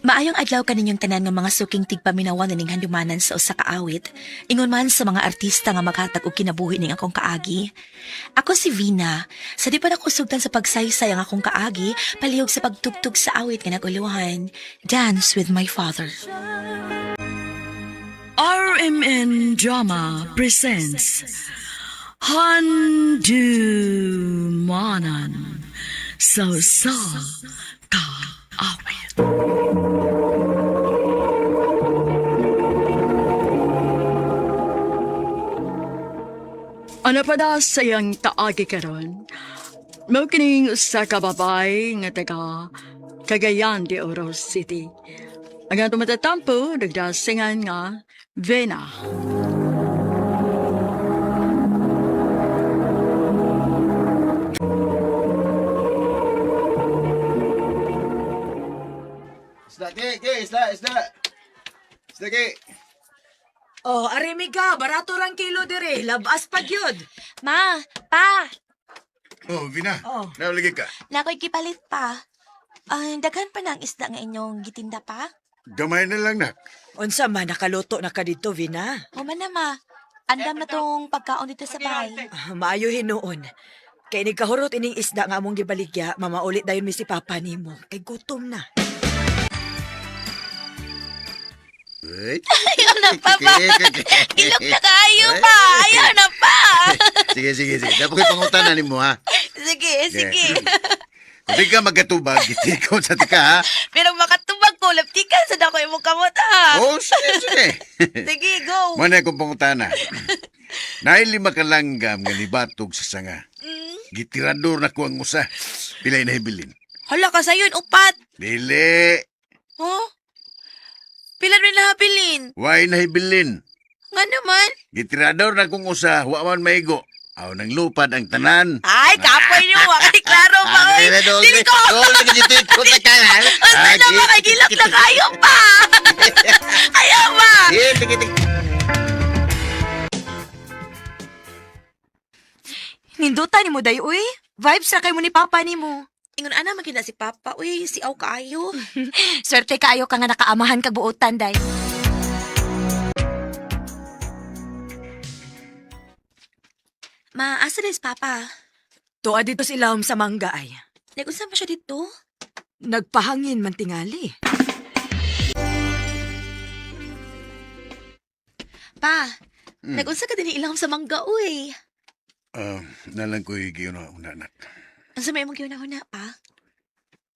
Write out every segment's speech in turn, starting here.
Maayong adlaw kaninyong tanan nga mga suking tigpaminawan ning handumanan sa usa ka awit, ingon man sa mga artista nga maghatag og kinabuhi ning akong kaagi. Ako si Vina, sa di pa nakusugtan sa pagsaysay ang akong kaagi, palihog sa pagtugtog sa awit nga naguluhan, Dance with My Father. RMN Drama presents Handumanan sa ka awit. Ano pa da sayang taagi karon? Mao kining usa ka babay nga taga Cagayan de Oro City. Ang atong matatampo nagdasingan nga Vena. Isda, isda. Isda, Oh, arimiga, barato rang kilo dire, labas pa gyud. Ma, pa, Oh, Vina. Oh. Nauligi ka. nakoy kipalit pa. Daghan pa na ang isda nga inyong gitinda pa? Gamay na lang, nak. Unsa man nakaluto na ka dito, Vina? Human na ma, andam na tong pagkaon dito sa bahay. Maayo hinuon. Kay ni kahurot ining isda nga among gibaligya, mamaulit dayon mi si papa nimo. Kay gutom na. Wait. Ayaw na pa pa. Ilok na kayo pa. Ayaw na pa. Sige. Dapat ko'y pangutan mo, ha? Sige. Kung di ka magkatubag, gitikon sa tika, ha? Pero makatubag ko, laptikan sa dako imong kamot ha. Oh, sige. Sige, go. Muna akong pangutan, ha? Nailima ka langgam nga libatog sa sanga. Gitirador na ko ang usa. Pilay na hibilin. Hala ka sayon, upat. Dili. Oh? Pilan rin nahapilin. Why na hibilin? Nga naman. Gitirador na kong usa, wa man maigo. Aw, nang lupad ang tanan. Ay, kapoy niyo. Wakati klaro pa. Oy. Dili ko. Dili ko. Basta na makagilak na kayo pa. Ayaw ba? Nindutan nimo day uy. Vibes ra kay mo ni papa nimo. Ingon ana magina si Papa. Uy, si Aw kaayo. Swerte kaayo ka nga nakaamahan kag buotan day. Ma, asa na si Papa? Tuwa dito si Ilawom sa mangga ay. Nag-usap pa siya dito? Nagpahangin man tingali. Pa, nag-unsa ka din ilang sa mangga, uy. Nalang ko'y giuna-una, nak. Ang sa may mong giunahuna, pa?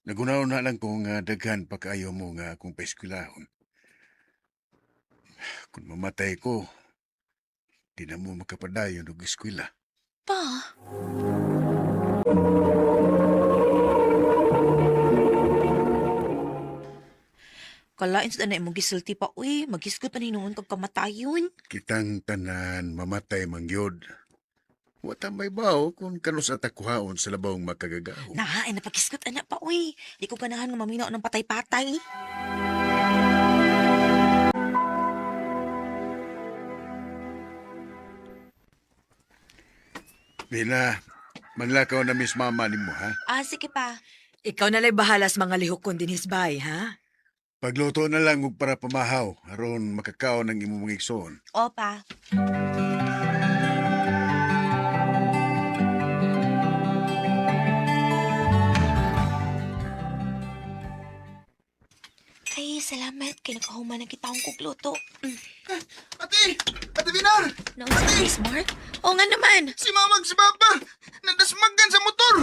Nagunaw-una lang ko nga daghan pa kaayo mo nga akong paeskwelahon. Kung mamatay ko, di na mo makapadayon og eskwela. Pa? Kalain sa na imong gisulti pa, uy. Magisgot pa ninuon kag kamatayon. Kitang tanan mamatay mangyod. Wata may bao kung kanus at akuhaon sa labawang makagagaho. Na, ay napagisgot anak pa, uy. Di ko ganahan nga maminaw ng patay-patay. Bila, manlakaw na miss mama ni mo, ha? Sige pa. Ikaw na lay bahalas mga lihok kon dinhis bay, ha? Pagluto na lang og para pamahaw, aron makakaon ng imong igsoon. O, pa. Ay, salamat. Kaya nakahuman na kita akong kukluto. Ate! Ate Binar! Naunsa ka, Miss Mark? O nga naman. Si Mamag si Papa! Nadasmagan sa motor!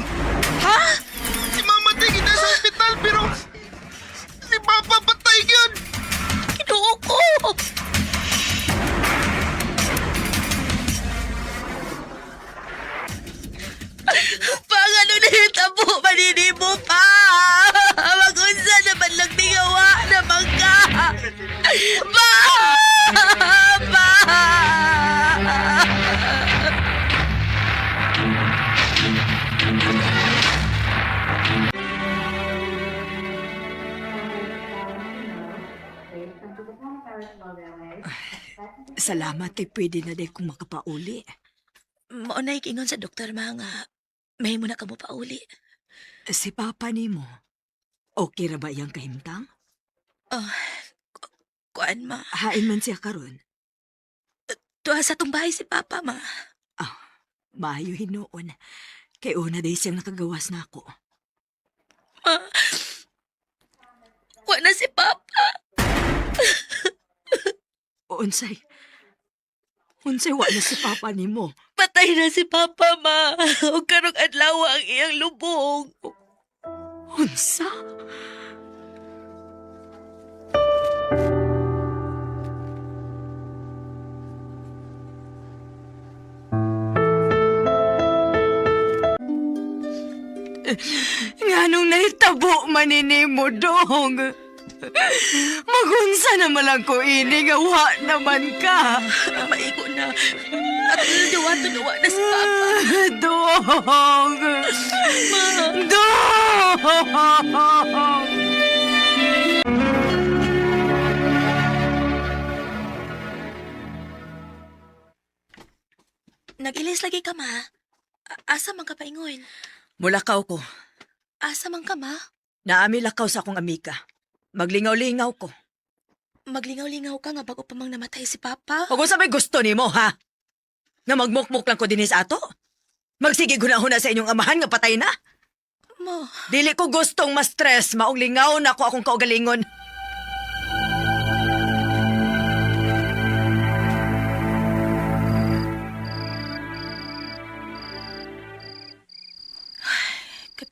Ha? Si Mama tingin na sa ospital pero... Si Papa patay yun! Kinuo ko! Pangano na yung tabo, maninibo pa! Mag-unsa naman lang tingawa na bangka! Pa! Pa! Salamat kay pwede na day kung makapauli. Maunay kingon sa doktor mga may mo na ka mo pauli. Si papa nimo, okay ra ba iyang kahimtang? Kuan ma. Hain man siya karon. Tuwa sa tumbahay si Papa ma. Maayo hinuon. Kay una day siyang nakagawas na ako. Ma. Wala si Papa. Unsay wala si Papa nimo. Patay na si Papa ma. O karong adlaw ang iyang lubong. Unsa? Nganong nahitabo manini mo, dong? Magunsa naman lang ko ini, gawa naman ka. Maigo na. At duwa na si Papa. Dong! Dong! Nag-ilis lagi ka ma. Asa man ka paingon? Mulakaw ko. Asa man ka ma? Naami lakaw sa akong amiga. Maglingaw-lingaw ko. Maglingaw-lingaw ka nga bago pa mang namatay si Papa. Huwag sa may gusto ni mo, ha? Nga magmukmuk lang ko dinis ato? Magsige gunahuna sa inyong amahan nga patay na? Ma, Dili ko gustong ma-stress, maong lingaw na ako akong kaugalingon.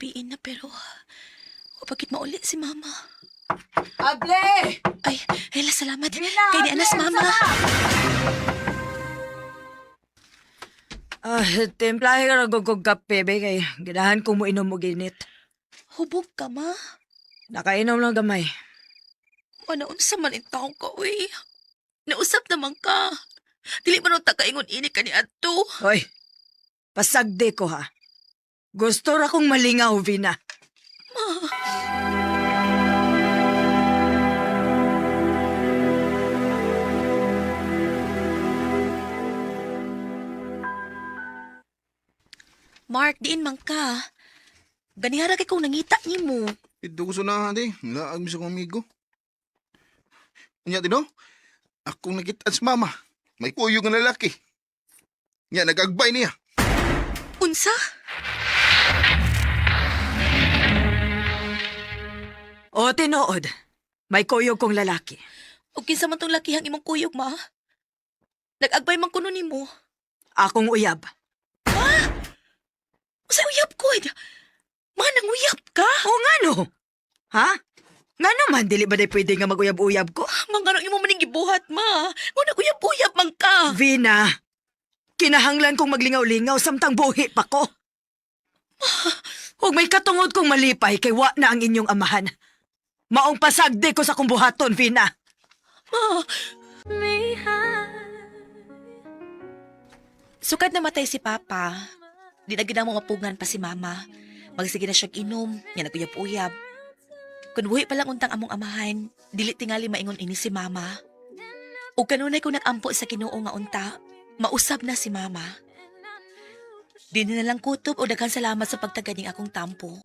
gabiin na pero... O bakit mauli si Mama? Able! Ay, hela salamat. Kay di anas Mama. Templahe ka nagugog kape, be, kay ganahan ko mo inom mo ginit. Hubog ka ma. Nakainom lang gamay. Manaunsa man in taong ka, uy. Nausap naman ka. Dili man ang takaingon ini ka ni Adto. Hoy, pasagde ko, ha? Gusto ra kong malingaw, Vina. Mark, diin man ka. Ganihara kay kung nangita ni mo. Ito ko sunahan di. Laag mi sa kong amigo. Unya tino, akong nakita sa mama. May kuyo nga lalaki. Nya, nag-agbay niya. Unsa? O, tinood. May kuyog kong lalaki. O kinsa man tong lakihang imong kuyog, ma? Nag-agbay man kuno nimo. Akong uyab. Sa uyab ko. Manang uyab ka? O nga no? Ha? Nga naman, dili ba day pwede nga mag-uyab-uyab ko? Mangano imo maning gibuhat, ma. Ngun nag-uyab-uyab man ka. Vina, kinahanglan kong maglingaw-lingaw samtang buhi pa ko. Huwag may katungod kong malipay kay wa na ang inyong amahan. Maong pasagde ko sa kong buhaton, Vina. Ma. Sukad namatay si Papa. Di na gina mo mapugan pa si Mama. Magsige na siyang inom, nga naguyab-uyab. Kung buhi palang untang among amahan, dili tingali maingon ini si Mama. O kanunay ko nagampo sa Ginoo nga unta, mausab na si Mama. Di na lang kutob o daghang salamat sa pagtaganing akong tampo.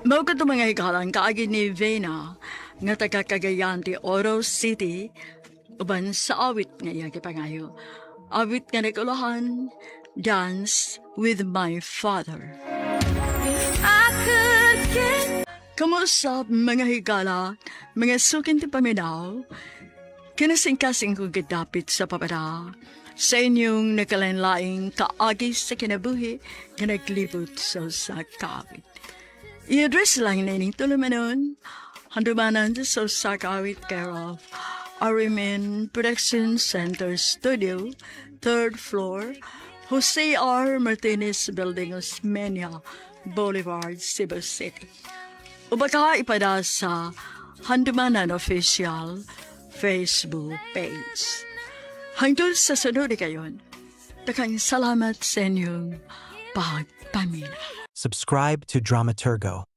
Mao ka mga hikalang kaagi ni Vena nga taga Cagayan de Oro City uban sa awit nga iya gipangayo. Awit nga nagulahan, Dance with My Father. Kamusta mga higala, mga sukin ti paminaw, kinasingkasing kong gadapit sa papara sa inyong nakalanlaing kaagi sa kinabuhi nga naglibot sa kawit. I-address lang na ining tulumanon, handumanan sa kawit care of Arimin Production Center Studio, 3rd floor, Jose R. Martinez Building, Osmeña Boulevard, Cebu City. O baka ipada sa Handumanan Official Facebook page. Hangtod sa sunod kayon, takang salamat sa inyong pagpamina. Subscribe to Dramaturgo.